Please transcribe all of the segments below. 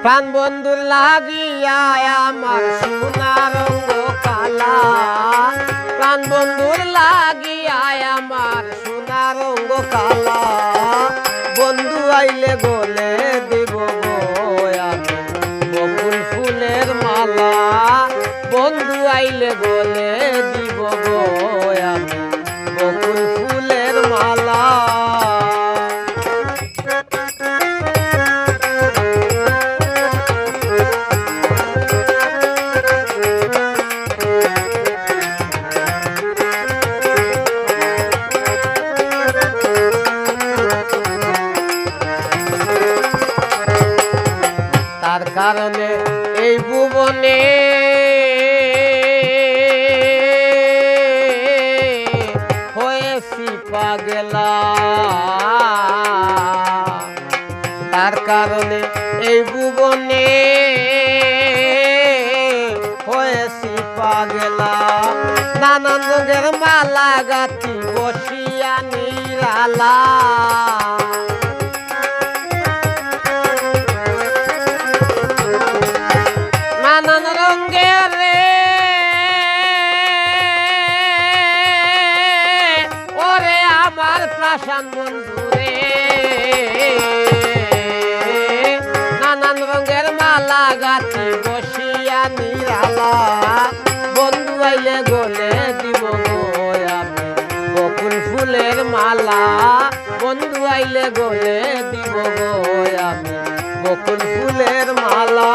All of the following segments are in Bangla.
প্রাণ বন্ধুর লাগিয়া আমার সোনার রঙ কালা, প্রাণ বন্ধুর লাগিয়া আমার সোনার রঙ কালা। বন্ধু আইলে গলে দিব গো আমি বকুল ফুলের মালা, বন্ধু আইলে গলে দিব গো আমি বকুল ফুলের মালা। তার কারণে এই ভুবনে হয়েছি পাগলা, তার কারণে এই ভুবনে হয়েছি পাগলা। নানান রঙের মালা গাঁথি বসিয়া নিরালা, নানান রঙের ওরে আমার প্রাসান বন্ধু রে, নানান রঙের মালা গাঁথি বসিয়া নিরালা। বন্ধু আইলে গলে দিব গো আমি বকুল ফুলের মালা, বন্ধু আইলে গলে দিব গো আমি বকুল ফুলের মালা।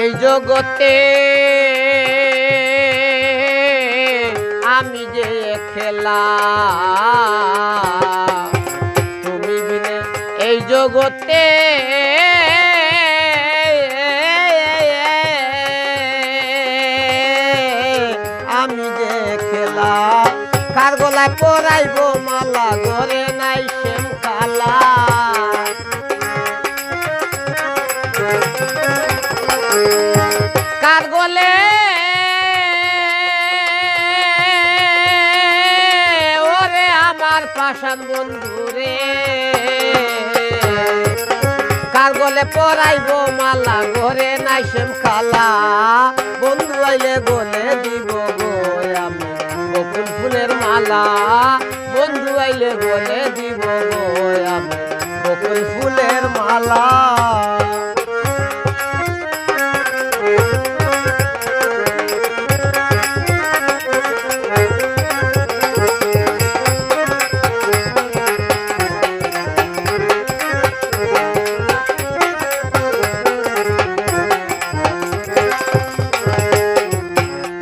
এই জগতে আমি যে খেলা, তুমি বিনে এই জগতে আমি যে খেলা। কার গলায় পরাইব মালা ঘরে নাই শ্যাম কালা, কার গলে ওরে আমার পাষাণ বন্ধু রে, কার গলে পরাইব মালা ঘরে নাই শ্যাম কালা। বন্ধু আইলে গলে দিব গো আমি বকুল ফুলের মালা, বন্ধু আইলে গলে দিব গো আমি বকুল ফুলের মালা।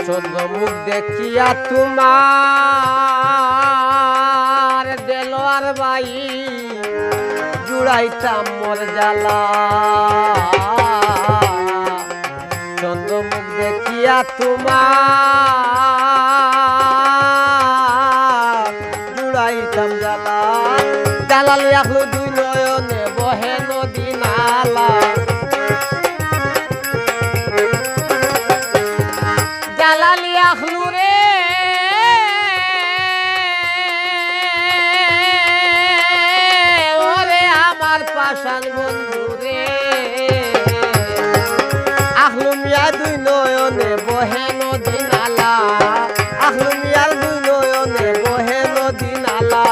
চন্দ্রমুখ দেখিয়া তোমার দেলোয়ার বাই জুড়াইতাম মোর জ্বালা, চন্দ্রমুখ দেখিয়া তোমার জুড়াইতাম জ্বালা। জালাল রাখলো দুই নয়নে বহে নদী নালা, জালালি আখলু রে ওরে আমার পাষাণ বন্ধু রে, আখলু মিয়া দুই নয়নে বহে নদী নালা, আখলু মিয়ার দুই নয়নে বহে নদী নালা।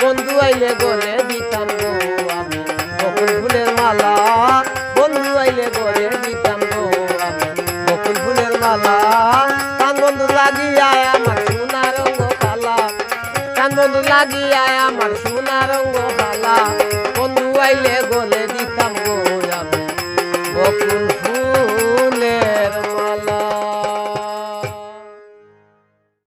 বন্ধু আইলে গলে দিতাম গো আমি বকুল ফুলের মালা, বন্ধু আইলে গলে দিতাম গো আমি বকুল ফুলের মালা। কান বন্ধু লাগিয়া আমার সোনার রঙ কালা, কান বন্ধু লাগিয়া আমার